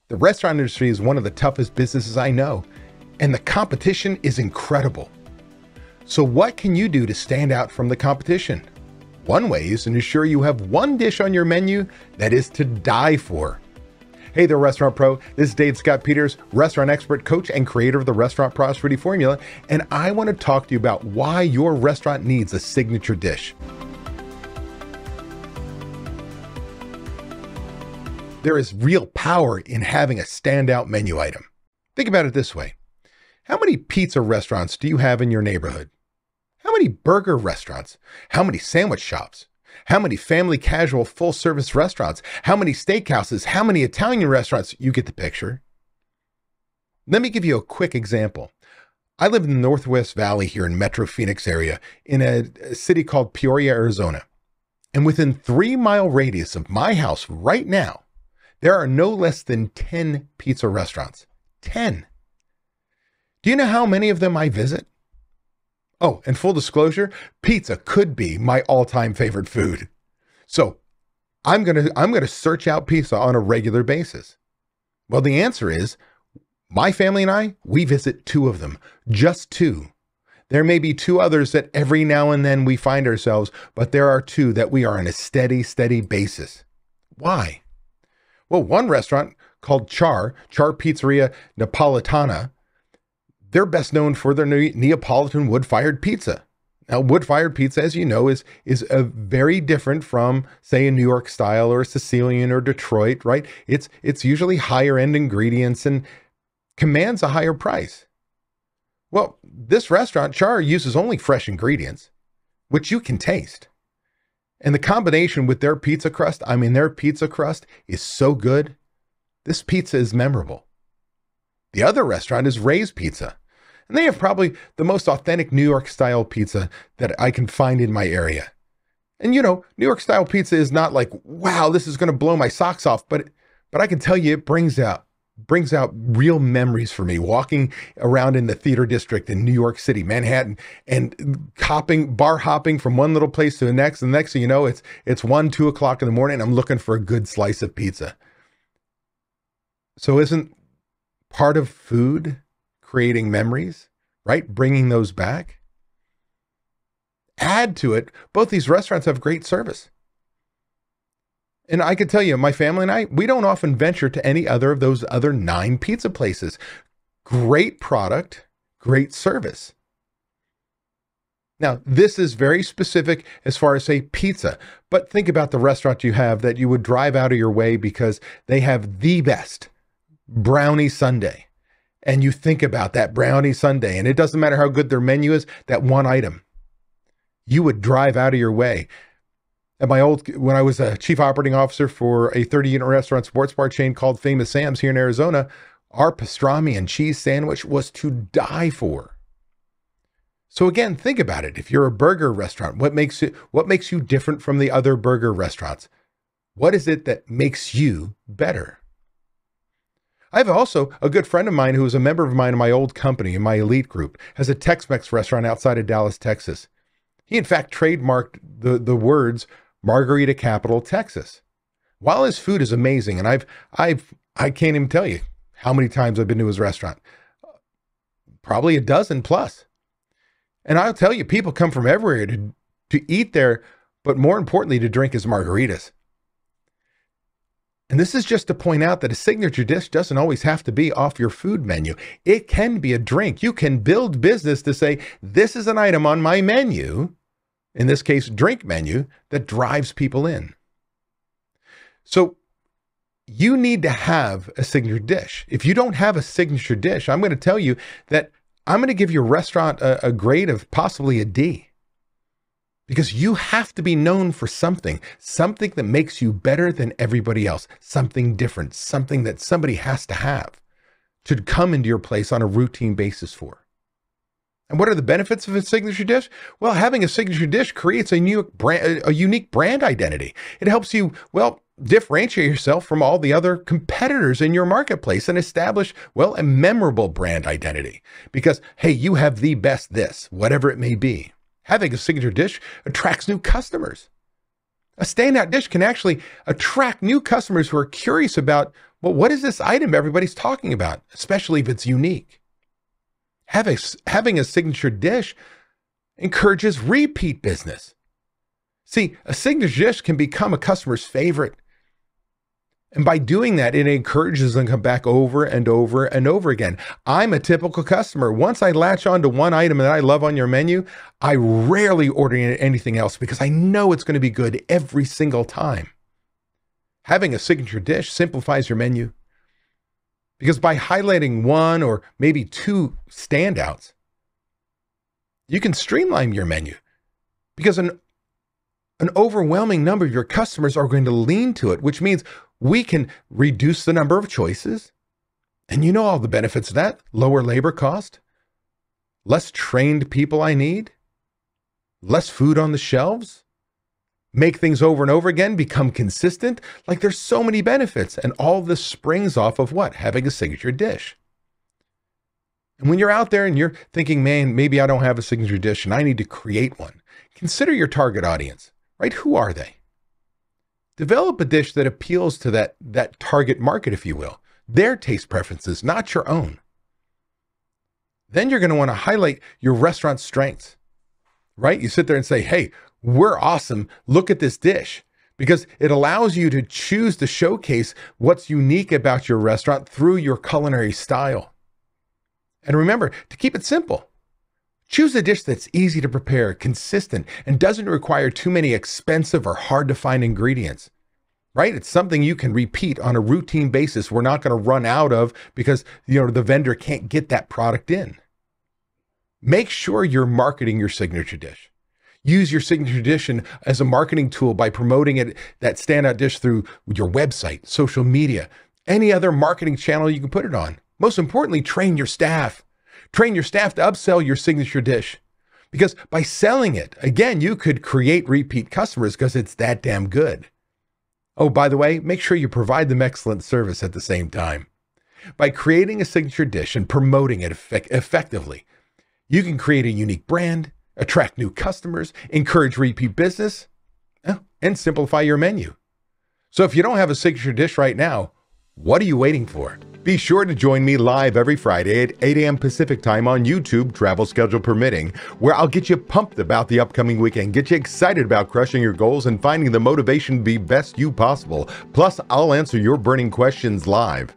The restaurant industry is one of the toughest businesses I know, and the competition is incredible. So what can you do to stand out from the competition? One way is to ensure you have one dish on your menu that is to die for. Hey there, Restaurant Pro. This is Dave Scott Peters, restaurant expert, coach, and creator of the Restaurant Prosperity Formula, and I want to talk to you about why your restaurant needs a signature dish. There is real power in having a standout menu item. Think about it this way. How many pizza restaurants do you have in your neighborhood? How many burger restaurants? How many sandwich shops? How many family casual full-service restaurants? How many steakhouses? How many Italian restaurants? You get the picture. Let me give you a quick example. I live in the Northwest Valley here in Metro Phoenix area in a city called Peoria, Arizona. And within 3-mile radius of my house right now, there are no less than 10 pizza restaurants. 10. Do you know how many of them I visit? Oh, and full disclosure, pizza could be my all-time favorite food. So I'm gonna search out pizza on a regular basis. Well, the answer is, my family and I, we visit 2 of them, just 2. There may be 2 others that every now and then we find ourselves, but there are 2 that we are on a steady basis. Why? Well, one restaurant called Char Pizzeria Napolitana, they're best known for their Neapolitan wood-fired pizza. Now, wood-fired pizza, as you know, is a very different from, say, a New York style or a Sicilian or Detroit, right? It's usually higher-end ingredients and commands a higher price. Well, this restaurant, Char, uses only fresh ingredients, which you can taste. And the combination with their pizza crust, their pizza crust is so good. This pizza is memorable. The other restaurant is Ray's Pizza, and they have probably the most authentic New York style pizza that I can find in my area. And you know, New York style pizza is not like, wow, this is going to blow my socks off, but I can tell you it brings out real memories for me, walking around in the theater district in New York City, Manhattan, and bar hopping from one little place to the next. And the next thing you know, it's 1, 2 o'clock in the morning, and I'm looking for a good slice of pizza. So isn't part of food creating memories, right? Bringing those back? Add to it, both these restaurants have great service. And I can tell you, my family and I, we don't often venture to any other of those other 9 pizza places. Great product, great service. Now, this is very specific as far as, say, pizza, but think about the restaurant you have that you would drive out of your way because they have the best brownie sundae. And you think about that brownie sundae, and it doesn't matter how good their menu is, that one item, you would drive out of your way. When I was a chief operating officer for a 30-unit restaurant sports bar chain called Famous Sam's here in Arizona, our pastrami and cheese sandwich was to die for. So again, think about it. If you're a burger restaurant, what makes you different from the other burger restaurants? What is it that makes you better? I have also a good friend of mine who was a member of mine in my old company, in my elite group, has a Tex-Mex restaurant outside of Dallas, Texas. He in fact trademarked the words Margarita Capital, Texas. While his food is amazing, and I can't even tell you how many times I've been to his restaurant, probably a dozen plus. And I'll tell you, people come from everywhere to eat there, but more importantly, to drink his margaritas. And this is just to point out that a signature dish doesn't always have to be off your food menu. It can be a drink. You can build business to say, this is an item on my menu, in this case, drink menu, that drives people in. So you need to have a signature dish. If you don't have a signature dish, I'm going to tell you that I'm going to give your restaurant a grade of possibly a D. Because you have to be known for something that makes you better than everybody else, something different, something that somebody has to have to come into your place on a routine basis for. And what are the benefits of a signature dish? Well, having a signature dish creates a unique brand identity. It helps you, differentiate yourself from all the other competitors in your marketplace and establish, a memorable brand identity. Because, hey, you have the best this, whatever it may be. Having a signature dish attracts new customers. A standout dish can actually attract new customers who are curious about Well, what is this item everybody's talking about, especially if it's unique? Having a signature dish encourages repeat business. See, a signature dish can become a customer's favorite. And by doing that, it encourages them to come back over and over and over again. I'm a typical customer. Once I latch on to one item that I love on your menu, I rarely order anything else because I know it's going to be good every single time. Having a signature dish simplifies your menu because by highlighting one or maybe two standouts, you can streamline your menu because an overwhelming number of your customers are going to lean to it, which means we can reduce the number of choices. And you know all the benefits of that: lower labor cost, less trained people I need, less food on the shelves, make things over and over again, become consistent. Like, there's so many benefits. And all this springs off of what? Having a signature dish. And when you're out there and you're thinking, man, maybe I don't have a signature dish and I need to create one, consider your target audience, right? Who are they? Develop a dish that appeals to that target market, if you will, their taste preferences, not your own. Then you're going to want to highlight your restaurant's strengths, right? You sit there and say, hey, we're awesome. Look at this dish, because it allows you to choose to showcase what's unique about your restaurant through your culinary style. And remember to keep it simple. Choose a dish that's easy to prepare, consistent, and doesn't require too many expensive or hard to find ingredients, right? It's something you can repeat on a routine basis. We're not going to run out of because, the vendor can't get that product in. Make sure you're marketing your signature dish. Use your signature dish as a marketing tool by promoting that standout dish through your website, social media, any other marketing channel you can put it on. Most importantly, train your staff. Train your staff to upsell your signature dish, because by selling it, again, you could create repeat customers because it's that damn good. Oh, by the way, make sure you provide them excellent service at the same time. By creating a signature dish and promoting it effectively, you can create a unique brand, attract new customers, encourage repeat business, and simplify your menu. So if you don't have a signature dish right now, what are you waiting for? Be sure to join me live every Friday at 8 a.m. Pacific time on YouTube, travel schedule permitting, where I'll get you pumped about the upcoming weekend, get you excited about crushing your goals and finding the motivation to be best you possible. Plus, I'll answer your burning questions live.